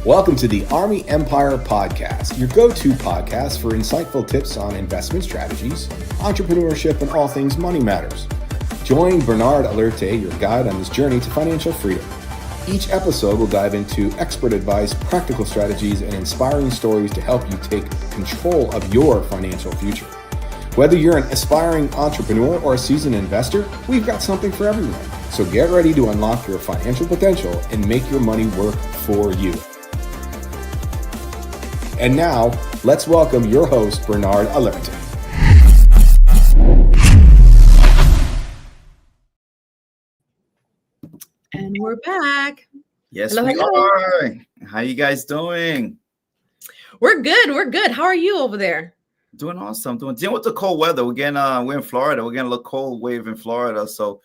Welcome to the Army Empire Podcast, your go-to podcast for insightful tips on investment strategies, entrepreneurship, and all things money matters. Join Bernard Alerte, your guide on this journey to financial freedom. Each episode will dive into expert advice, practical strategies, and inspiring stories to help you take control of your financial future. Whether you're an aspiring entrepreneur or a seasoned investor, we've got something for everyone. So get ready to unlock your financial potential and make your money work for you. And now, let's welcome your host, Bernard Alerte. And we're back. Yes, we are. How you guys doing? We're good. How are you over there? Doing awesome. Dealing with the cold weather. We're in Florida. We're getting a little cold wave in Florida. So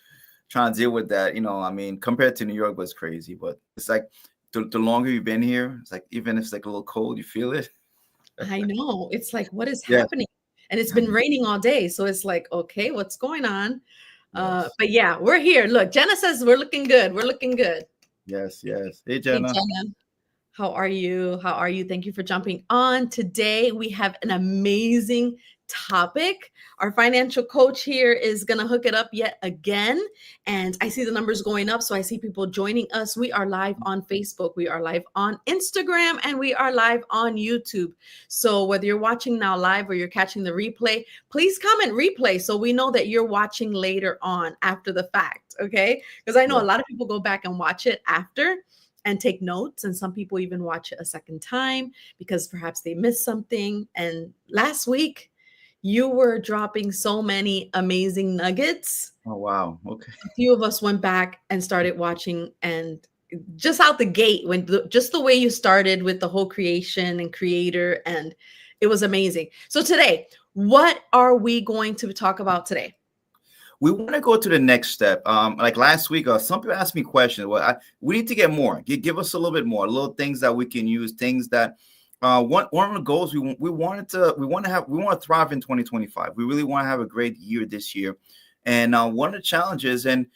trying to deal with that. Compared to New York was crazy. But it's like the longer you've been here, it's like even if it's like a little cold, you feel it. I know. It's like, what is happening? And it's been raining all day. So it's like, okay, what's going on? Yes. But yeah, we're here. Look, Jenna says we're looking good. Yes. Hey, Jenna. Hey, Jenna. How are you? Thank you for jumping on. Today, we have an amazing topic. Our financial coach here is going to hook it up yet again. And I see the numbers going up. So I see people joining us. We are live on Facebook. We are live on Instagram. And we are live on YouTube. So whether you're watching now live or you're catching the replay, please comment replay so we know that you're watching later on after the fact. Okay? Because I know a lot of people go back and watch it after and take notes. And some people even watch it a second time because perhaps they missed something. And last week, you were dropping so many amazing nuggets. Oh, wow. Okay. A few of us went back and started watching, and just out the gate, just the way you started with the whole creation and creator, and it was amazing. So today, what are we going to talk about today? We want to go to the next step. Like last week, some people asked me questions. Well, we need to get more. Give us a little bit more, little things that we can use, things that one of the goals we want to thrive in 2025. We really want to have a great year this year, and one of the challenges, and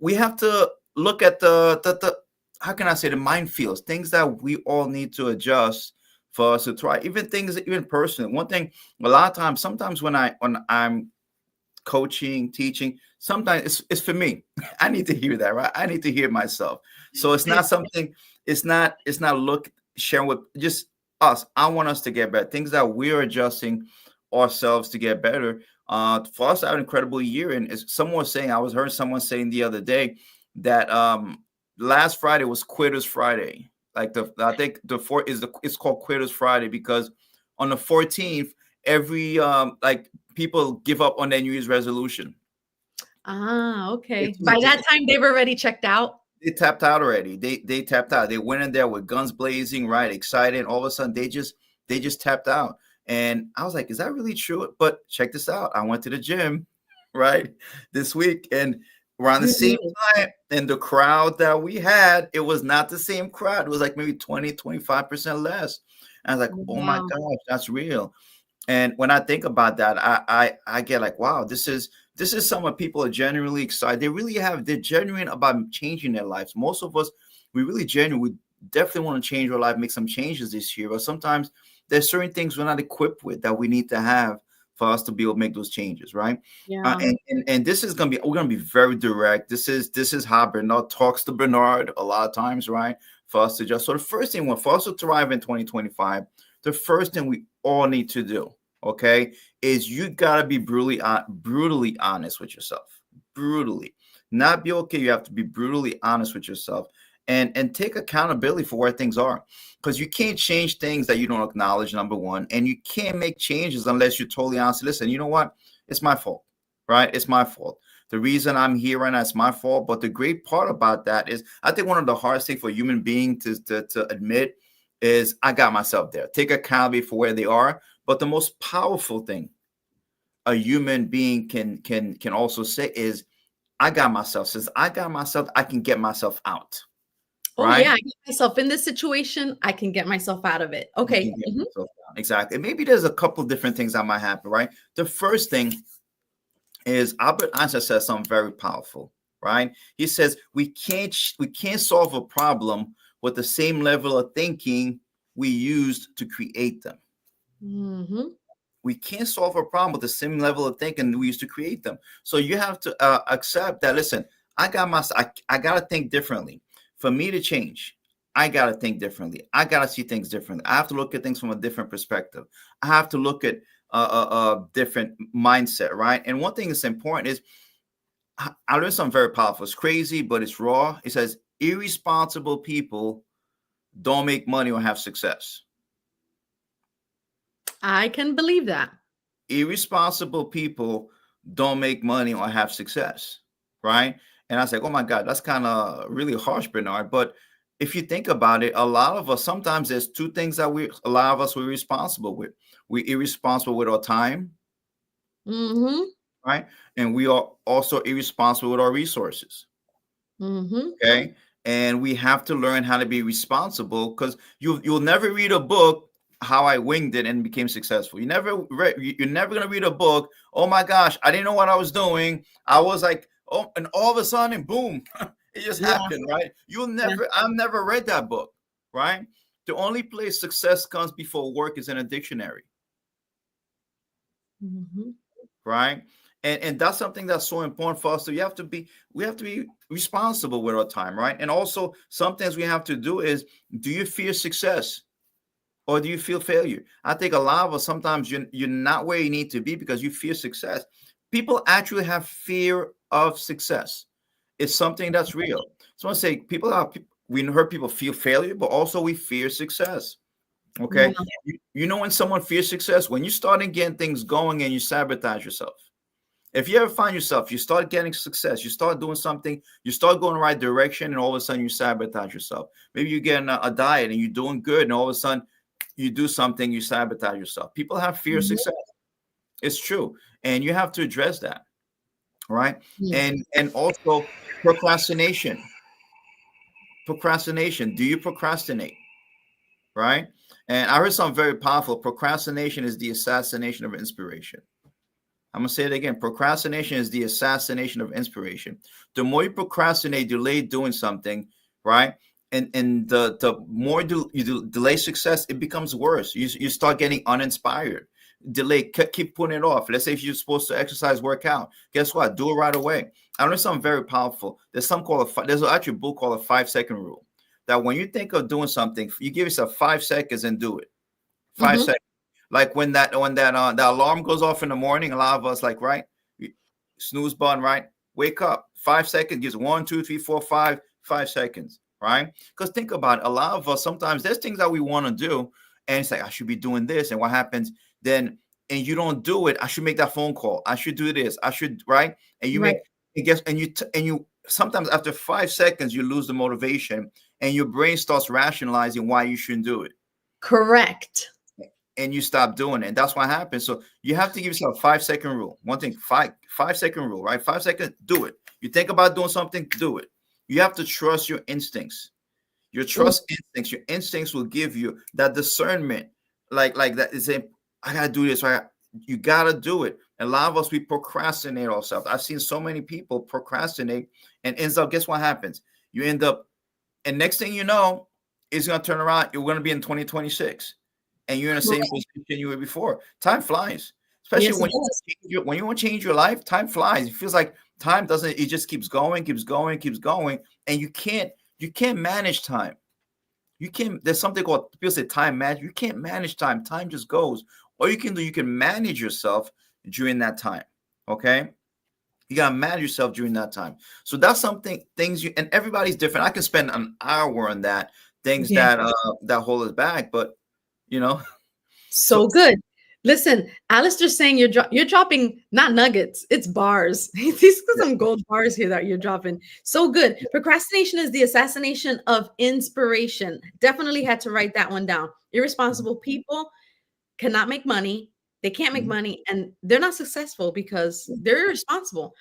we have to look at the how can I say, the minefields, things that we all need to adjust for us to try. Even personal. One thing, a lot of times, sometimes when I'm coaching, teaching, sometimes it's for me. I need to hear that, right? I need to hear myself. So it's not something. It's not sharing with just us. I want us to get better. Things that we're adjusting ourselves to get better. For us to have an incredible year. And as someone was saying, I heard someone saying the other day that last Friday was Quitters Friday. I think it's called Quitters Friday because on the 14th, every people give up on their New Year's resolution. Okay. By that time, they've already checked out. They tapped out already. They tapped out. They went in there with guns blazing, right? Excited. All of a sudden, they just tapped out. And I was like, is that really true? But check this out. I went to the gym, right, this week, and around the same time, and the crowd that we had, it was not the same crowd. It was like maybe 20-25% less. And I was like, oh my gosh, that's real. And when I think about that, I get like, wow, this is someone people are genuinely excited. They're genuine about changing their lives. Most of us, we definitely want to change our life, make some changes this year. But sometimes there's certain things we're not equipped with that we need to have for us to be able to make those changes, right? Yeah. And this is we're gonna be very direct. This is how Bernard talks to Bernard a lot of times, right? For us to just, so the first thing, for us to thrive in 2025, the first thing we all need to do, okay, is you gotta be brutally honest with yourself. Brutally, not be okay. You have to be brutally honest with yourself and take accountability for where things are, because you can't change things that you don't acknowledge. Number one, and you can't make changes unless you're totally honest. Listen, you know what? It's my fault, right? It's my fault. The reason I'm here right now is my fault. But the great part about that is, I think one of the hardest things for a human being to admit is I got myself there. Take accountability for where they are. But the most powerful thing a human being can also say is, I got myself. Since I got myself, I can get myself out. Oh, right? Yeah, I get myself in this situation. I can get myself out of it. Okay. Exactly. And maybe there's a couple of different things that might happen, right? The first thing is Albert Einstein says something very powerful, right? He says we can't solve a problem with the same level of thinking we used to create them. Mm-hmm. We can't solve a problem with the same level of thinking we used to create them. So you have to accept that. Listen, I got to think differently. For me to change, I got to think differently. I got to see things differently. I have to look at things from a different perspective. I have to look at a different mindset, right? And one thing that's important is I learned something very powerful. It's crazy, but it's raw. It says irresponsible people don't make money or have success. I can believe that. Irresponsible people don't make money or have success, right? And I was like, oh my God, that's kind of really harsh, Bernard. But if you think about it, a lot of us, sometimes there's two things that a lot of us we're responsible with. We're irresponsible with our time, Mm-hmm. right? And we are also irresponsible with our resources. Mm-hmm. Okay. And we have to learn how to be responsible, because you'll never read a book how I winged it and became successful. You're never gonna read a book. Oh my gosh, I didn't know what I was doing. I was like, oh, and all of a sudden, boom, it just happened, right? I've never read that book, right? The only place success comes before work is in a dictionary, Mm-hmm. right? And that's something that's so important for us. So we have to be responsible with our time, right? And also, some things we have to do is, do you fear success? Or do you feel failure? I think a lot of us, sometimes you're not where you need to be because you fear success. People actually have fear of success. It's something that's real. So I want to say we heard people feel failure, but also we fear success. Okay. Yeah. You know, when someone fears success, when you start getting things going and you sabotage yourself. If you ever find yourself, you start getting success, you start doing something, you start going the right direction, and all of a sudden you sabotage yourself. Maybe you get a diet and you're doing good, and all of a sudden you do something, you sabotage yourself. People have fear of success. It's true. And you have to address that. Right. Yeah. And also procrastination. Procrastination. Do you procrastinate? Right. And I heard something very powerful. Procrastination is the assassination of inspiration. I'm going to say it again. Procrastination is the assassination of inspiration. The more you procrastinate, delay doing something, right? And the more you delay success, it becomes worse. You start getting uninspired. Delay, keep putting it off. Let's say if you're supposed to exercise, work out. Guess what? Do it right away. I know something very powerful. There's actually a book called a 5-second rule. That when you think of doing something, you give yourself 5 seconds and do it. 5 seconds. Like when that the alarm goes off in the morning, a lot of us like, right? Snooze button, right? Wake up. 5 seconds gives 1, 2, 3, 4, 5 seconds. Right? Because think about it, a lot of us, sometimes there's things that we want to do, and it's like, I should be doing this. And what happens then, and you don't do it? I should make that phone call. I should do this. I should, right? And you make, and you sometimes after 5 seconds, you lose the motivation, and your brain starts rationalizing why you shouldn't do it. Correct. And you stop doing it. And that's what happens. So you have to give yourself a 5-second rule. One thing, 5-second rule, right? 5 seconds, do it. You think about doing something, do it. You have to trust your instincts. Your instincts will give you that discernment. Like that is it. I gotta do this, right? You gotta do it. A lot of us, we procrastinate ourselves. I've seen so many people procrastinate and ends up, guess what happens? You end up, and next thing you know, it's gonna turn around. You're gonna be in 2026, and you're in the same position you were before. Time flies. Especially when you want to change your life, time flies. It feels like time doesn't, it just keeps going, and you can't manage time. There's something called, people say time manage. You can't manage time. Time just goes. All you can do, you can manage yourself during that time. Okay? You gotta manage yourself during that time. So that's and everybody's different. I can spend an hour on that, that hold us back, but so good. Listen, Alistair's saying you're dropping not nuggets, it's bars. These are some gold bars here that you're dropping. So good. Procrastination is the assassination of inspiration. Definitely had to write that one down. Irresponsible people cannot make money. They can't make money, and they're not successful because they're irresponsible.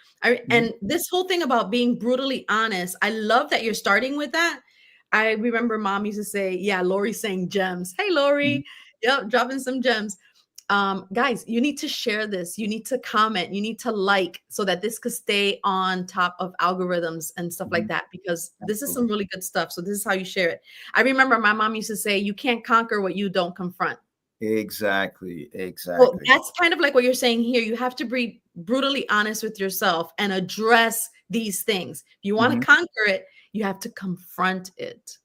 And this whole thing about being brutally honest, I love that you're starting with that. I remember mom used to say, yeah, Lori's saying gems. Hey, Lori. Yep, dropping some gems. Guys, you need to share this. You need to comment. You need to like so that this could stay on top of algorithms and stuff like that, because this is some really good stuff. So this is how you share it. I remember my mom used to say, you can't conquer what you don't confront. Exactly. Well, that's kind of like what you're saying here. You have to be brutally honest with yourself and address these things. If you want to conquer it, you have to confront it.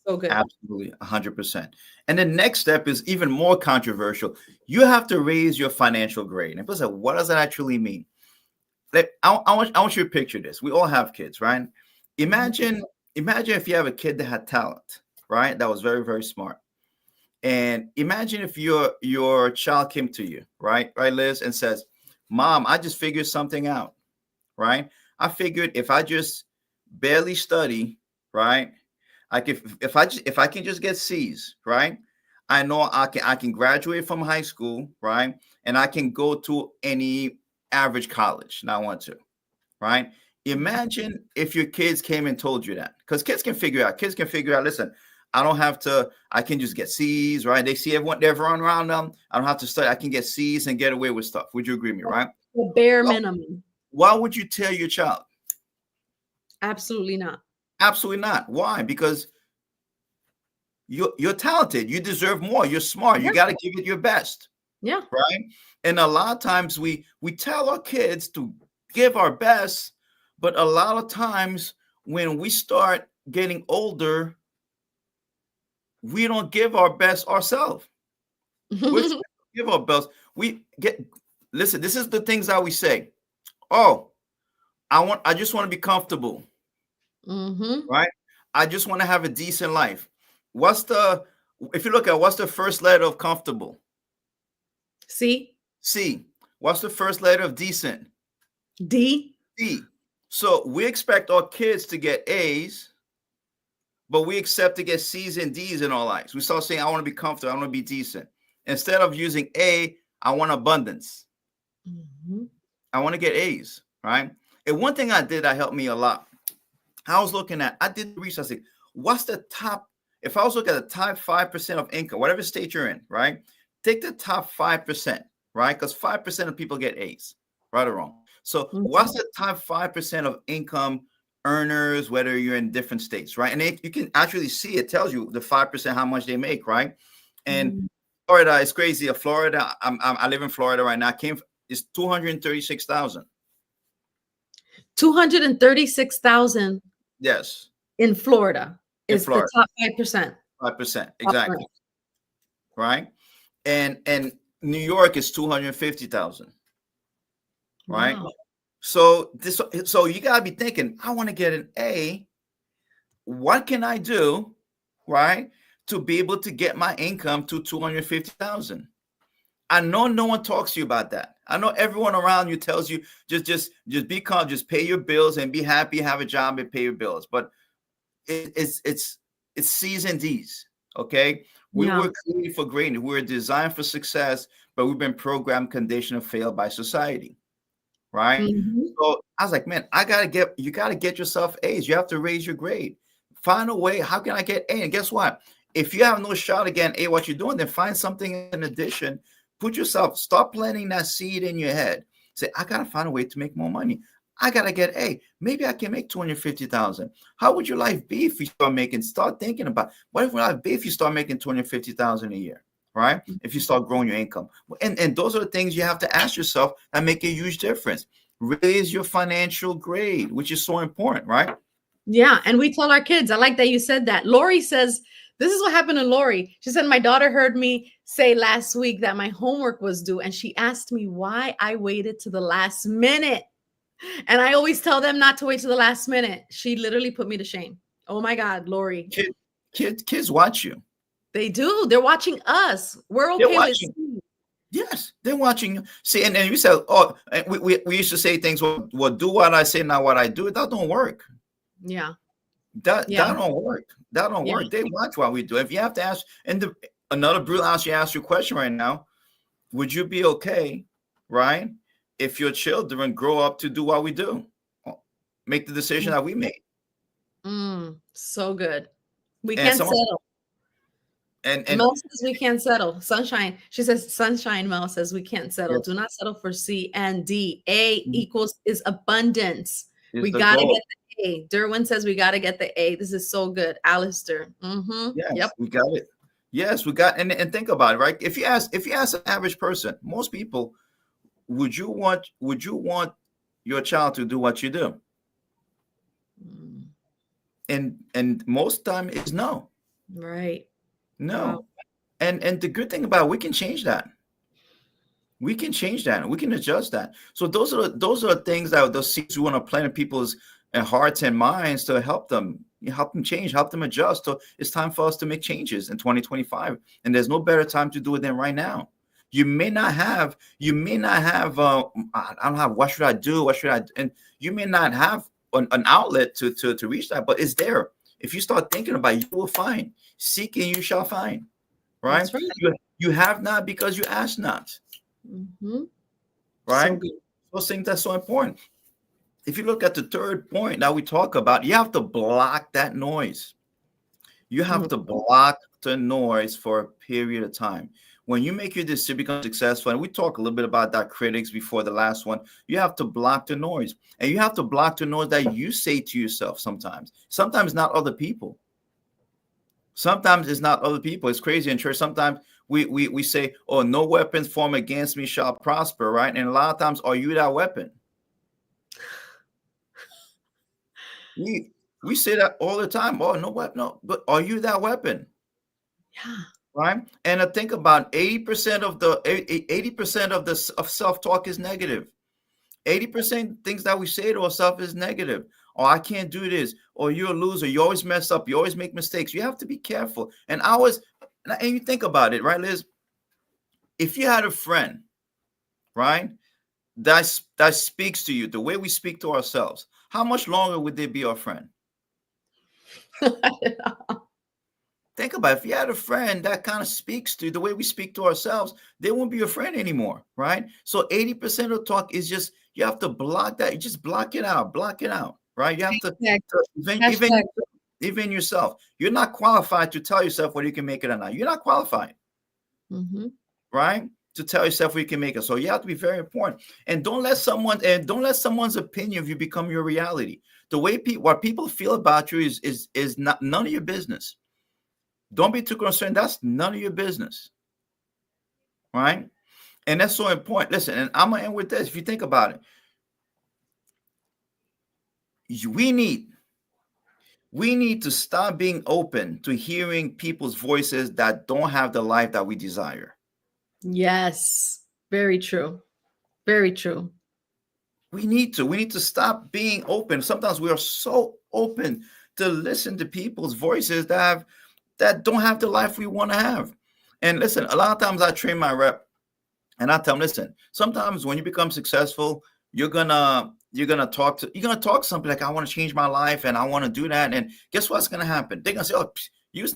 So good. Absolutely, 100%. And the next step is even more controversial. You have to raise your financial grade. And people say, what does that actually mean? Like, I want you to picture this. We all have kids, right? Imagine if you have a kid that had talent, right? That was very, very smart. And imagine if your child came to you, right, Liz, and says, Mom, I just figured something out, right? I figured if I just barely study, right? If I can just get C's, right? I know I can graduate from high school, right? And I can go to any average college and I want to, right? Imagine if your kids came and told you that, because kids can figure out, listen, I don't have to, I can just get C's, right? They see everyone around them. I don't have to study. I can get C's and get away with stuff. Would you agree with me, right? The bare minimum. Why would you tell your child? Absolutely not. Absolutely not. Why? Because you're talented. You deserve more. You're smart. You got to give it your best. Yeah. Right. And a lot of times we tell our kids to give our best, but a lot of times when we start getting older, we don't give our best ourselves. We give our best. Listen, this is the things that we say. Oh, I just want to be comfortable. Right? I just want to have a decent life. If you look at what's the first letter of comfortable? C. C. What's the first letter of decent? D. D. So we expect our kids to get A's, but we accept to get C's and D's in our lives. We start saying, I want to be comfortable. I want to be decent. Instead of using A, I want abundance. I want to get A's, right? And one thing I did that helped me a lot. I did research. I said, what's the top? If I was looking at the top 5% of income, whatever state you're in, right? Take the top 5%, right? Because 5% of people get A's, right or wrong. So what's the top 5% of income earners, whether you're in different states, right? And you can actually see, it tells you the 5% how much they make, right? And Florida is crazy. Florida, I live in Florida right now. It's 236,000. 236,000. Yes. In Florida is the top 5%. 5%, exactly. Right. And New York is 250,000. Right. Wow. So you gotta be thinking, I want to get an A. What can I do, right, to be able to get my income to 250,000? I know no one talks to you about that. I know everyone around you tells you just be calm, just pay your bills and be happy, have a job and pay your bills. But it's C's and D's. Okay. We were created for greatness. We were designed for success, but we've been programmed, conditioned, and failed by society. Right. So I was like, man, you got to get yourself A's. You have to raise your grade. Find a way. How can I get A? And guess what? If you have no shot at getting A, what you're doing, then find something in addition. Start planting that seed in your head. Say, I got to find a way to make more money. I got to get A. Maybe I can make 250,000. How would your life be if you start thinking about what would your life be if you start making 250,000 a year, right? If you start growing your income. And those are the things you have to ask yourself that make a huge difference. Raise your financial grade, which is so important, right? Yeah. And we tell our kids, I like that you said that. Lori says, this is what happened to Lori. She said, my daughter heard me say last week that my homework was due. And she asked me why I waited to the last minute. And I always tell them not to wait to the last minute. She literally put me to shame. Oh my God, Lori. Kids watch you. They do. They're watching us. We're okay with it. Yes, they're watching you. See, and you said, oh, we used to say things, well, do what I say, not what I do. That don't work. Yeah. That don't work. That don't work. They watch what we do. If you have to ask, and another brutal ask you a question right now, would you be okay, right, if your children grow up to do what we do? Make the decision that we made. So good. We can't settle. And Mel says we can't settle. Sunshine. She says sunshine. Mel says we can't settle. yes, Do not settle for C and D. A mm, equals is abundance. is We the gotta goal. get the A. Derwin says we gotta get the A. This is so good. Alistair. Yep. Yes, we got it. Yes, we got, and think about it, right? If you ask an average person, most people, would you want your child to do what you do? Mm, And most time is no. right. Wow. No. And the good thing about it, we can change that. We can change that. We can adjust that. So those are things that those seeds we want to plant in people's hearts and minds to help them change, help them adjust. So it's time for us to make changes in 2025. And there's no better time to do it than right now. I don't have, what should I do? What should I do? And you may not have an outlet to reach that, but it's there. If you start thinking about it, you will find. Seek and you shall find. Right? That's right. You have not because you ask not. Mm-hmm. Right? So good. Those things that's so important. If you look at the third point that we talk about, you have to block that noise. You have to block the noise for a period of time. When you make your decision become successful, and we talk a little bit about that critics before the last one, you have to block the noise. And you have to block the noise that you say to yourself sometimes. Sometimes not other people. Sometimes it's not other people. It's crazy in church. Sometimes we say, oh, no weapons formed against me shall prosper, right? And a lot of times, are you that weapon? We say that all the time. Oh, no weapon, no. But are you that weapon? Yeah. Right? And I think about 80% of self-talk is negative. 80% things that we say to ourselves is negative. Oh, I can't do this. Or you're a loser. You always mess up. You always make mistakes. You have to be careful. And you think about it, right, Liz? If you had a friend, right, that speaks to you the way we speak to ourselves, how much longer would they be our friend? Think about it. If you had a friend that kind of speaks to the way we speak to ourselves, they won't be your friend anymore, right? So 80% of talk is just, you have to block that. You just block it out, right? You have to, even yourself. You're not qualified to tell yourself whether you can make it or not. You're not qualified, right? To tell yourself whether you can make it. So you have to be very important. And don't let someone's opinion of you become your reality. The way what people feel about you is not none of your business. Don't be too concerned. That's none of your business. Right? And that's so important. Listen, and I'm going to end with this. If you think about it, we need to stop being open to hearing people's voices that don't have the life that we desire. Yes. Very true. Very true. We need to stop being open. Sometimes we are so open to listen to people's voices that don't have the life we want to have. And listen, a lot of times I train my rep and I tell them, listen, sometimes when you become successful, you're gonna talk something like, I want to change my life and I want to do that. And guess what's gonna happen? They're gonna say, oh, you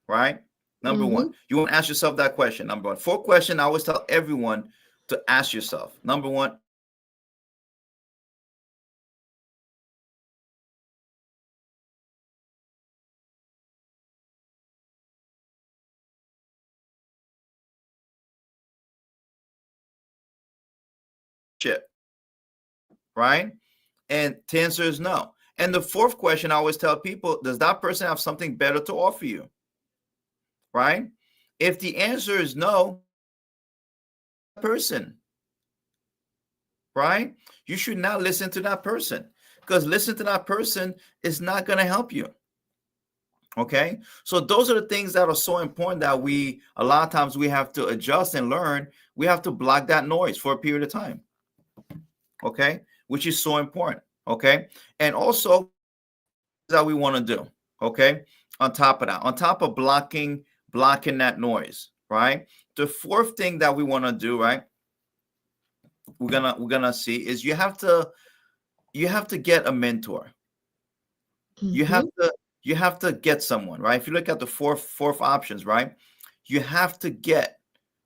right? Number one, you want to ask yourself that question. Number one, 4th question I always tell everyone to ask yourself. Number one, right? And the answer is no. And the 4th question I always tell people, does that person have something better to offer you? Right? If the answer is no, person, right? You should not listen to that person, because listen to that person is not going to help you. Okay. So those are the things that are so important that a lot of times we have to adjust and learn. We have to block that noise for a period of time. Okay. Which is so important. Okay. And also that we want to do. Okay. On top of that, on top of blocking that noise, right? The 4th thing that we want to do, right? We're gonna see is you have to get a mentor. You have to get someone, right? If you look at the fourth options, right? you have to get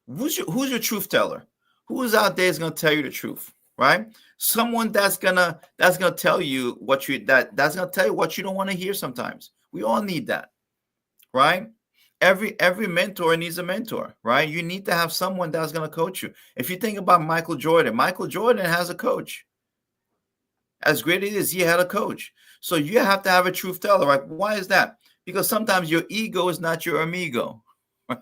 who's your truth teller? Who is out there is going to tell you the truth, right? Someone that's gonna tell you what that's gonna tell you what you don't want to hear sometimes. We all need that, right? Every mentor needs a mentor, right? You need to have someone that's going to coach you. If you think about Michael Jordan has a coach. As great as it is, he had a coach. So you have to have a truth teller, right? Why is that? Because sometimes your ego is not your amigo. Right?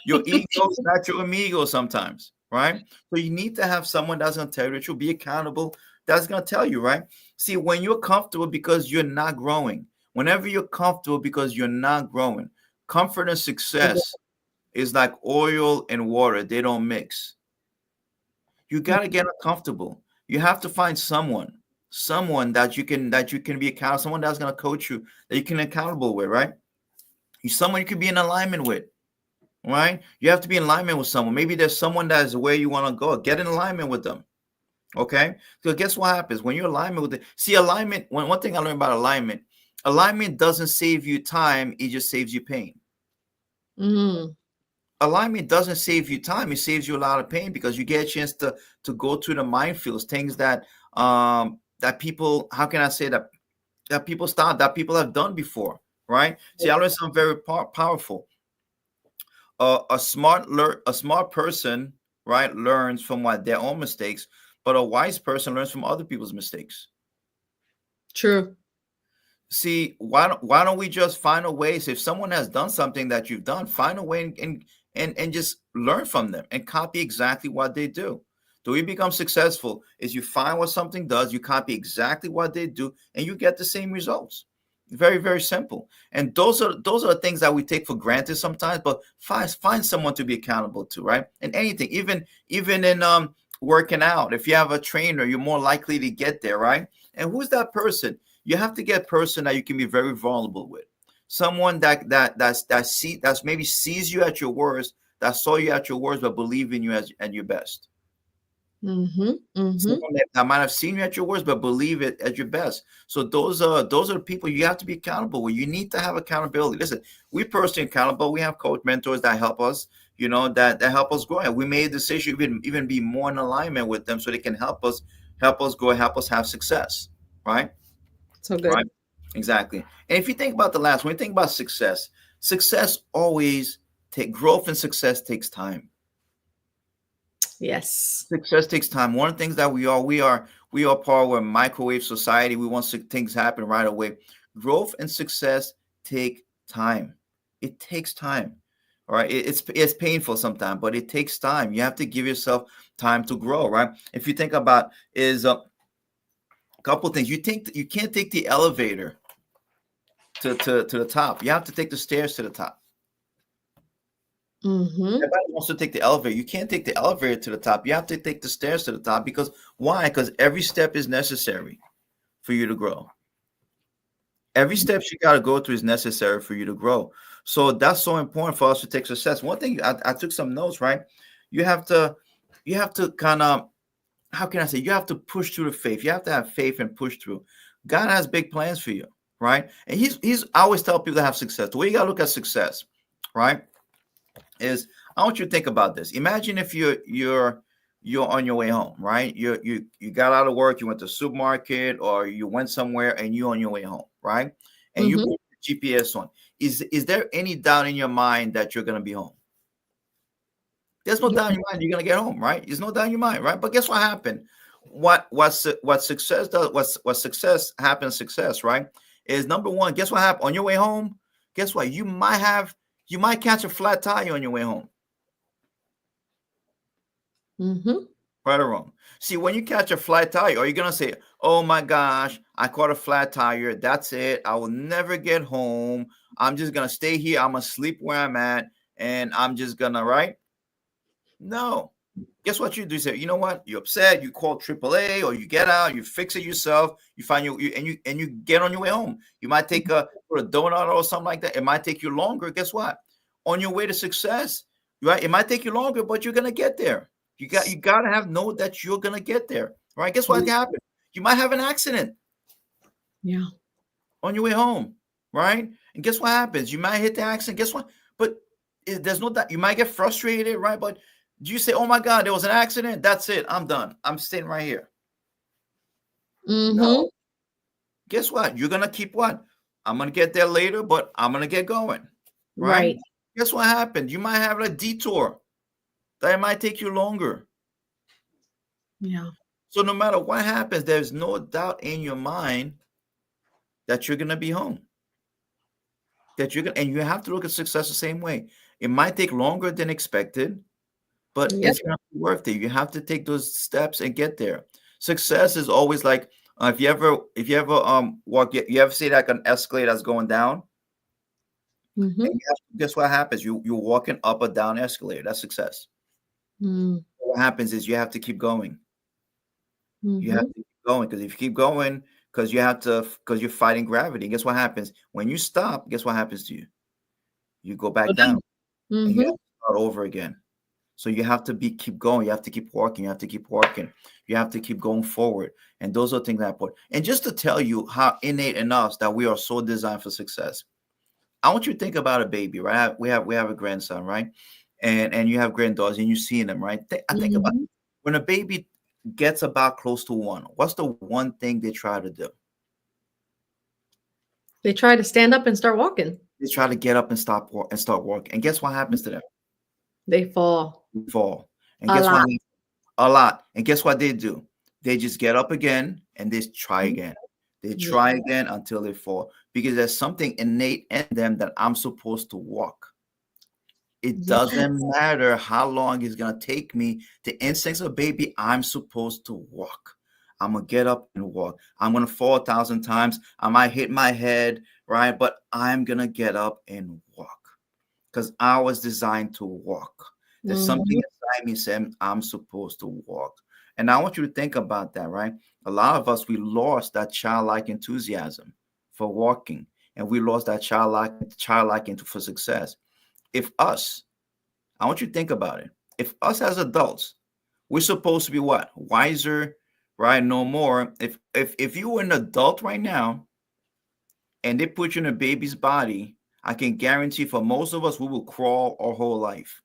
Your ego is not your amigo sometimes, right? So you need to have someone that's going to tell you the truth, be accountable, that's going to tell you, right? See, when you're comfortable because you're not growing, whenever you're comfortable because you're not growing, comfort and success is like oil and water. They don't mix. You got to get uncomfortable. You have to find someone that you can be accountable, someone that's going to coach you, that you can be accountable with, right? Someone you can be in alignment with, right? You have to be in alignment with someone. Maybe there's someone that is where you want to go. Get in alignment with them. Okay. So guess what happens when you're in alignment with it? See, alignment. One thing I learned about alignment doesn't save you time. It just saves you pain. Alignment doesn't save you time. It saves you a lot of pain because you get a chance to go through the minefields, things that that people, how can I say that people have done before, right? See, I learned something very powerful. A smart person, right, learns from their own mistakes, but a wise person learns from other people's mistakes. True. See, why don't we just find a way? So if someone has done something that you've done, find a way and just learn from them and copy exactly what they do. Do we become successful? Is you find what something does, you copy exactly what they do, and you get the same results. Very, very simple. And those are the things that we take for granted sometimes, but find someone to be accountable to, right? And anything, even in working out, if you have a trainer, you're more likely to get there, right? And who's that person? You have to get a person that you can be very vulnerable with. Someone that maybe sees you at your worst, that saw you at your worst, but believe in you at your best. Someone that might have seen you at your worst, but believe it at your best. So those are the people you have to be accountable with. You need to have accountability. Listen, we personally accountable. We have coach mentors that help us, that help us grow. And we made a decision even be more in alignment with them so they can help us grow, help us have success. Right? So good. Right? Exactly. And if you think about when you think about success always growth and success takes time. Yes. Success takes time. One of the things that we are part of a microwave society. We want things happen right away. Growth and success take time. It takes time. All right. It's painful sometimes, but it takes time. You have to give yourself time to grow, right? If you think about a couple of things, you can't take the elevator to the top. You have to take the stairs to the top. Everybody wants to take the elevator. You can't take the elevator to the top. You have to take the stairs to the top. Because why? Because every step is necessary for you to grow. Every step you got to go through is necessary for you to grow. So that's so important for us to take success. One thing, I took some notes, right? You have to kind of, how can I say? You have to push through the faith. You have to have faith and push through. God has big plans for you, right? And I always tell people to have success. The way you got to look at success, right, is I want you to think about this. Imagine if you're on your way home, right? You got out of work, you went to the supermarket, or you went somewhere, and you're on your way home, right? And you put the GPS on. Is there any doubt in your mind that you're going to be home? There's no doubt in your mind you're going to get home, right? There's no doubt in your mind, right? But guess what happened? What success does? What success happens? Success, right? Is number one. Guess what happened on your way home? Guess what? You might catch a flat tire on your way home. Right or wrong? See, when you catch a flat tire, are you going to say, oh my gosh, I caught a flat tire. That's it. I will never get home. I'm just going to stay here. I'm going to sleep where I'm at. And I'm just going to, right? No. Guess what you do? You say, you know what? You're upset. You call AAA, or you get out. You fix it yourself. You find you get on your way home. You might take a donut or something like that. It might take you longer. Guess what? On your way to success, right? It might take you longer, but you're gonna get there. You gotta know that you're gonna get there, right? Guess what happened? You might have an accident. Yeah. On your way home, right? And guess what happens? You might hit the accident. Guess what? But there's no doubt. You might get frustrated, right? But do you say, "Oh my God, there was an accident. That's it. I'm done. I'm staying right here." Mm-hmm. No. Guess what? You're gonna keep what? I'm gonna get there later, but I'm gonna get going, right? Right. Guess what happened? You might have a detour that might take you longer. Yeah. So no matter what happens, there's no doubt in your mind that you're gonna be home. And you have to look at success the same way. It might take longer than expected, but Yep. it's gonna be worth it. You have to take those steps and get there. Success is always like if you ever walk, you ever see like an escalator that's going down, Mm-hmm. and guess what happens? You're walking up or down escalator. That's success. Mm-hmm. What happens is you have to keep going. You have Mm-hmm. to keep going, because if you keep going, because you're fighting gravity. Guess what happens? When you stop, guess what happens to you? You go back down, and you Mm-hmm. have to start over again. So you have to keep going. You have to keep walking. You have to keep walking. You have to keep going forward. And those are things that are important. And just to tell you how innate in us that we are so designed for success, I want you to think about a baby, right? We have a grandson, right? And you have granddaughters, and you're seeing them, right? I think about Mm-hmm. when a baby gets about close to 1. What's the one thing they try to do? They try to stand up and start walking. They try to get up and start walking. And guess what happens to them? They fall They fall. And a guess lot. what? A lot. And guess what they do? They just get up again and they try again. They Yeah. try again until they fall, because there's something innate in them that I'm supposed to walk. It Yes. doesn't matter how long it's going to take me. The instincts of baby, I'm supposed to walk. I'm going to get up and walk. I'm going to fall 1,000 times. I might hit my head, right? But I'm going to get up and walk, because I was designed to walk. There's something inside me saying I'm supposed to walk. And I want you to think about that, right? A lot of us, we lost that childlike enthusiasm for walking, and we lost that childlike for success. If us, I want you to think about it. If us as adults, we're supposed to be what? Wiser, right? No more. If you were an adult right now and they put you in a baby's body, I can guarantee for most of us, we will crawl our whole life.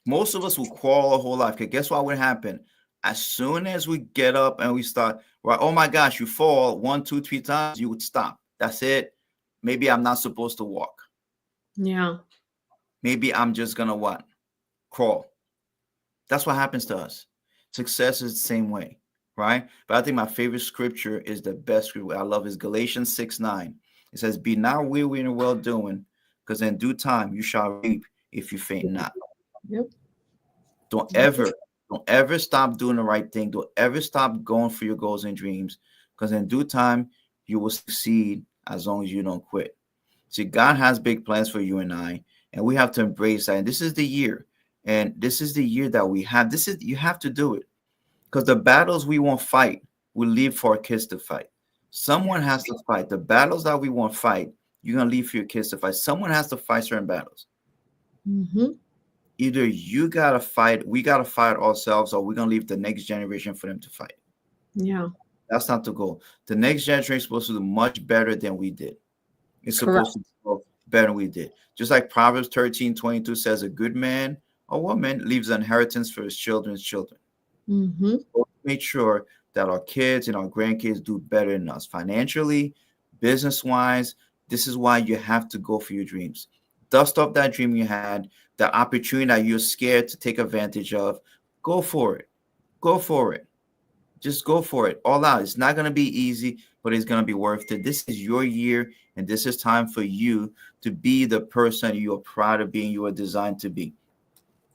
Most of us will crawl our whole life. Because guess what would happen? As soon as we get up and we start, right? Oh my gosh, you fall 1, 2, 3 times, you would stop. That's it. Maybe I'm not supposed to walk. Yeah. Maybe I'm just gonna what? Crawl. That's what happens to us. Success is the same way, right? But I think my favorite scripture is the best scripture I love is Galatians 6:9. It says, "Be not weary in well doing, because in due time you shall reap if you faint not." Yep. Don't ever stop doing the right thing. Don't ever stop going for your goals and dreams, because in due time you will succeed as long as you don't quit. See, God has big plans for you and I, and we have to embrace that. And this is the year. And this is the year that we have. You have to do it, because the battles we won't fight, we leave for our kids to fight. Someone has to fight. The battles that we won't fight, you're going to leave for your kids to fight. Someone has to fight certain battles. Mm-hmm. Either you got to fight, we got to fight ourselves, or we're going to leave the next generation for them to fight. Yeah. That's not the goal. The next generation is supposed to do much better than we did. It's supposed to do better than we did. Just like Proverbs 13:22 says, a good man or woman leaves an inheritance for his children's children. Mm-hmm. So make sure that our kids and our grandkids do better than us financially, business-wise. This is why you have to go for your dreams. Dust off that dream you had, the opportunity that you're scared to take advantage of. Go for it. Go for it. Just go for it all out. It's not going to be easy, but it's going to be worth it. This is your year, and this is time for you to be the person you are proud of being, you are designed to be.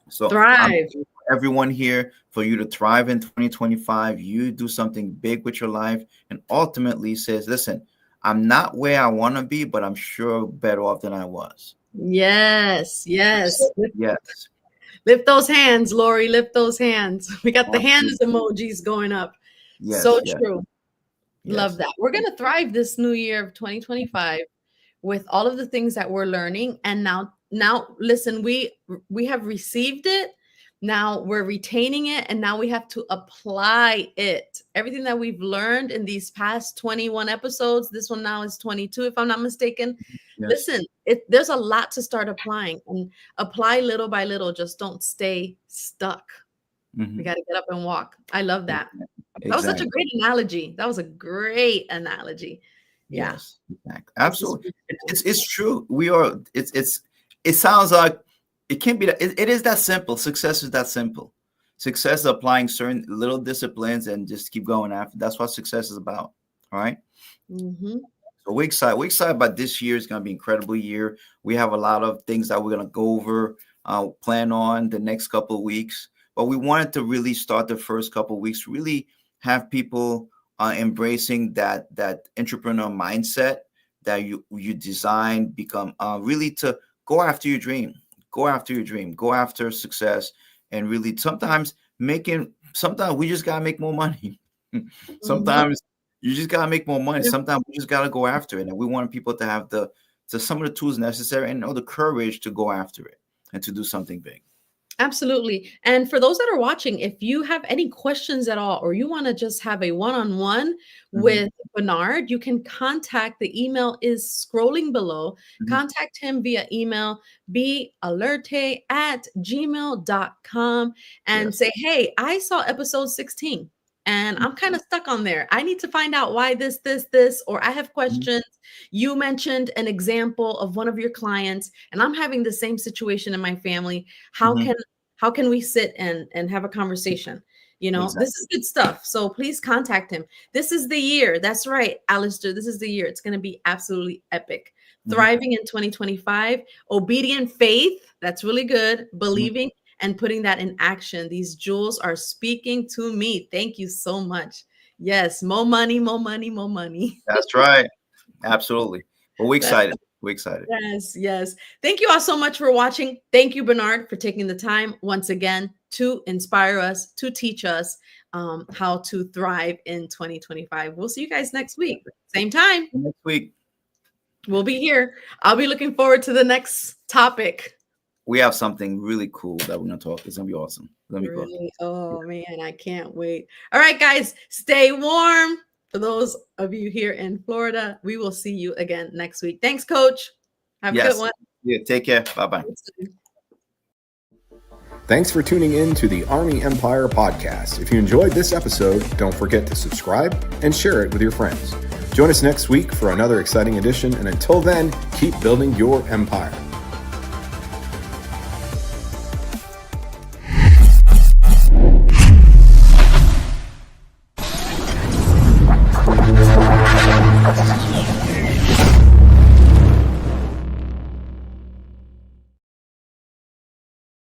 So Thrive. Everyone here, for you to thrive in 2025, you do something big with your life, and ultimately says, listen, I'm not where I want to be, but I'm sure better off than I was. Yes. Yes. Yes. Lift those hands, Lori. Lift those hands. We got the hands emojis going up. Yes, so yes. true. Yes. Love that. We're going to thrive this new year of 2025 with all of the things that we're learning. And now listen, we have received it, Now we're retaining it, and now we have to apply it. Everything that we've learned in these past 21 episodes, this one now is 22, if I'm not mistaken. Yes. Listen, there's a lot to start applying, and apply little by little. Just don't stay stuck. We got to get up and walk. I love that. Exactly. That was such a great analogy. That was a great analogy. Yeah. Yes, exactly. Absolutely. It's true. It sounds like it can't be that. It is that simple. Success is that simple. Success is applying certain little disciplines and just keep going after. That's what success is about. All right. Mm-hmm. So we're excited. We're excited about this year. It's going to be an incredible year. We have a lot of things that we're going to go over, plan on the next couple of weeks. But we wanted to really start the first couple of weeks, really have people embracing that entrepreneur mindset that you design, become really to go after your dream, go after success, and really sometimes we just gotta make more money. Sometimes you just gotta make more money. Sometimes we just gotta go after it, and we want people to have some of the tools necessary and the courage to go after it and to do something big. Absolutely. And for those that are watching, if you have any questions at all, or you want to just have a one-on-one with Bernard, you can contact, the email is scrolling below. Contact him via email, balerte@gmail.com, and say, hey, I saw episode 16 and I'm kind of stuck on there. I need to find out why this, or I have questions. You mentioned an example of one of your clients, and I'm having the same situation in my family. How can we sit and have a conversation? This is good stuff. So please contact him. This is the year. That's right, Alistair. This is the year. It's going to be absolutely epic. Thriving in 2025. Obedient faith. That's really good. Believing and putting that in action. These jewels are speaking to me. Thank you so much. Yes, more money, more money, more money. That's right. Absolutely. Well, we're excited. We're excited. Yes. Thank you all so much for watching. Thank you, Bernard, for taking the time once again to inspire us, to teach us how to thrive in 2025. We'll see you guys next week. Same time. Next week. We'll be here. I'll be looking forward to the next topic. We have something really cool that we're going to talk. It's going to be awesome. Really? Oh, man, I can't wait. All right, guys, stay warm. For those of you here in Florida, we will see you again next week. Thanks, Coach. Have a good one. Yeah, take care. Bye-bye. Thanks for tuning in to the Army Empire podcast. If you enjoyed this episode, don't forget to subscribe and share it with your friends. Join us next week for another exciting edition, and until then, keep building your empire.